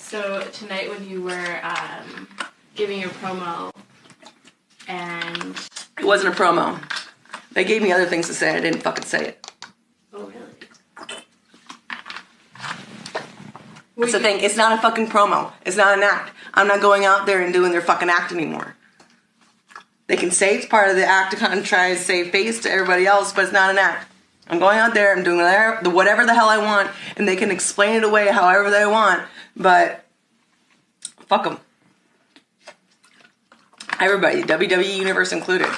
So tonight when you were giving your promo and... It wasn't a promo. They gave me other things to say. I didn't fucking say it. Oh, really? That's the thing. It's not a fucking promo. It's not an act. I'm not going out there and doing their fucking act anymore. They can say it's part of the act to kind of try to save face to everybody else, but it's not an act. I'm going out there, I'm doing whatever the hell I want, and they can explain it away however they want, but fuck them. Everybody, WWE Universe included.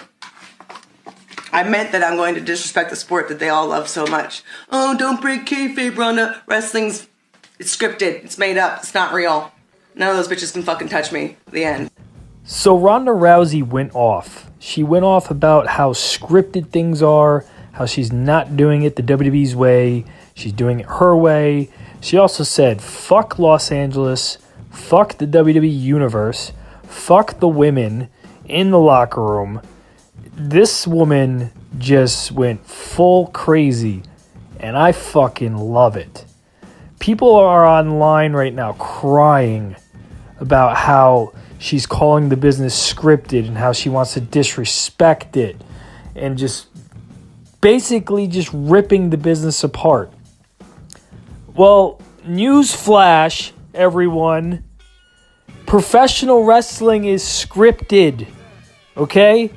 I meant that I'm going to disrespect the sport that they all love so much. Oh, don't break kayfabe, Ronda. Wrestling's, it's scripted, it's made up, it's not real. None of those bitches can fucking touch me. The end. So Ronda Rousey went off. She went off about how scripted things are, how she's not doing it the WWE's way, she's doing it her way. She also said, fuck Los Angeles, fuck the WWE Universe, fuck the women in the locker room. This woman just went full crazy, and I fucking love it. People are online right now crying about how she's calling the business scripted and how she wants to disrespect it and just basically just ripping the business apart. Well, newsflash, everyone. Professional wrestling is scripted, okay?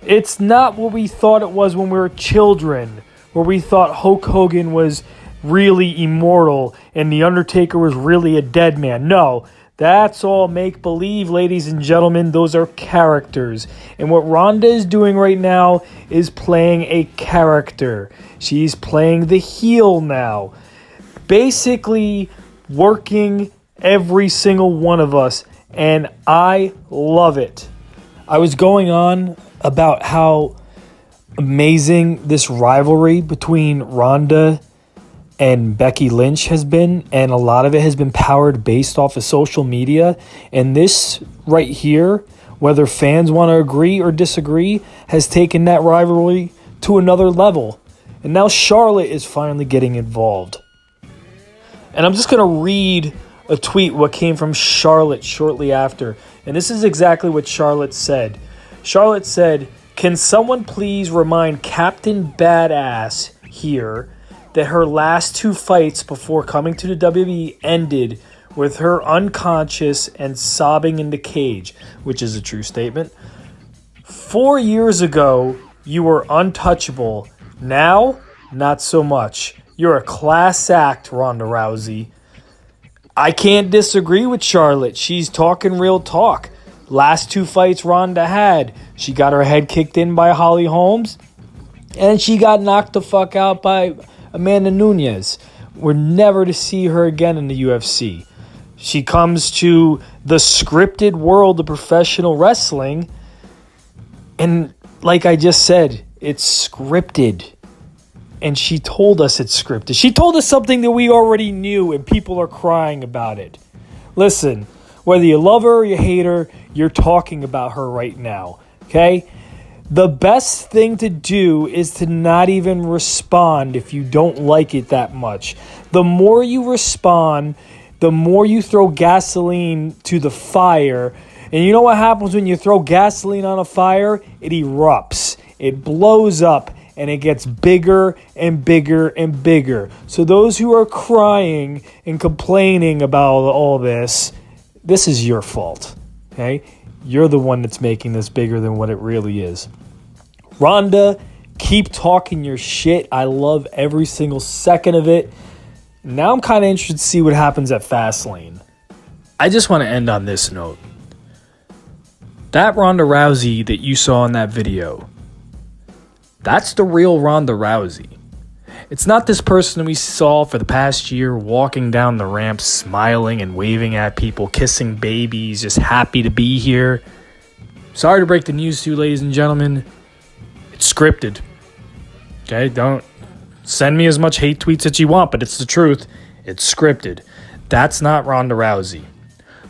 It's not what we thought it was when we were children, where we thought Hulk Hogan was really immortal and The Undertaker was really a dead man. No, that's all make-believe, ladies and gentlemen. Those are characters. And what Ronda is doing right now is playing a character. She's playing the heel now. Basically working every single one of us. And I love it. I was going on about how amazing this rivalry between Ronda and Becky Lynch has been, and a lot of it has been powered based off of social media. And this right here, whether fans want to agree or disagree, has taken that rivalry to another level. And now Charlotte is finally getting involved. And I'm just going to read a tweet what came from Charlotte shortly after. And this is exactly what Charlotte said. Charlotte said, "Can someone please remind Captain Badass here that her last two fights before coming to the WWE ended with her unconscious and sobbing in the cage," which is a true statement. "4 years ago, you were untouchable. Now, not so much. You're a class act, Ronda Rousey." I can't disagree with Charlotte. She's talking real talk. Last two fights Ronda had, she got her head kicked in by Holly Holmes, and she got knocked the fuck out by Amanda Nunes. We're never to see her again in the UFC. She comes to the scripted world of professional wrestling, and like I just said, it's scripted. And she told us it's scripted. She told us something that we already knew, and people are crying about it. Listen, whether you love her or you hate her, you're talking about her right now, okay? The best thing to do is to not even respond if you don't like it that much. The more you respond, the more you throw gasoline to the fire. And you know what happens when you throw gasoline on a fire? It erupts. It blows up. And it gets bigger and bigger and bigger. So those who are crying and complaining about all this is your fault, okay? You're the one that's making this bigger than what it really is. Ronda, keep talking your shit. I love every single second of it. Now I'm kind of interested to see what happens at Fastlane. I just want to end on this note. That Ronda Rousey that you saw in that video, that's the real Ronda Rousey. It's not this person we saw for the past year walking down the ramp, smiling and waving at people, kissing babies, just happy to be here. Sorry to break the news to you, ladies and gentlemen. It's scripted. Okay, don't send me as much hate tweets as you want, but it's the truth. It's scripted. That's not Ronda Rousey.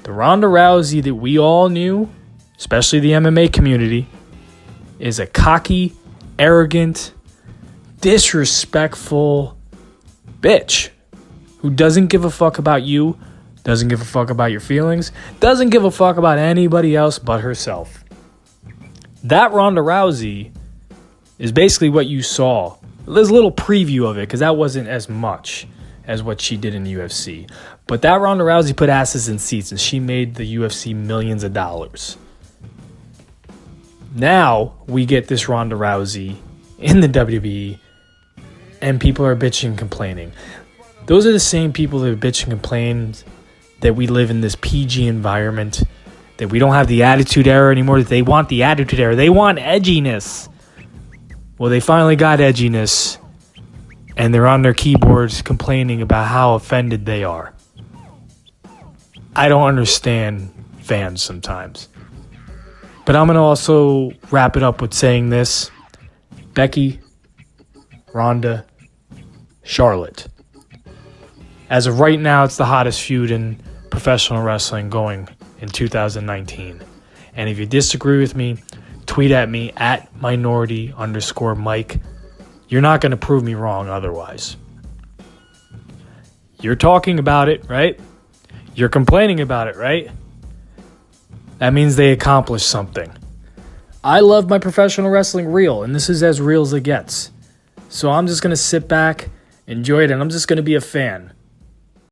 The Ronda Rousey that we all knew, especially the MMA community, is a cocky, arrogant, disrespectful bitch who doesn't give a fuck about you, Doesn't give a fuck about your feelings. Doesn't give a fuck about anybody else but herself. That Ronda Rousey is basically what you saw. There's a little preview of it because that wasn't as much as what she did in the UFC. But that Ronda Rousey put asses in seats and she made the UFC millions of dollars. Now we get this Ronda Rousey in the WWE and people are bitching and complaining. Those are the same people that bitch and complain that we live in this PG environment, that we don't have the attitude era anymore, that they want the attitude era. They want edginess. Well, they finally got edginess, and they're on their keyboards complaining about how offended they are. I don't understand fans sometimes. But I'm going to also wrap it up with saying this. Becky, Ronda, Charlotte. As of right now, it's the hottest feud in professional wrestling going in 2019. And if you disagree with me, tweet at me at minority_Mike. You're not going to prove me wrong otherwise. You're talking about it, right? You're complaining about it, right? That means they accomplished something. I love my professional wrestling real, and this is as real as it gets. So I'm just going to sit back, enjoy it, and I'm just going to be a fan.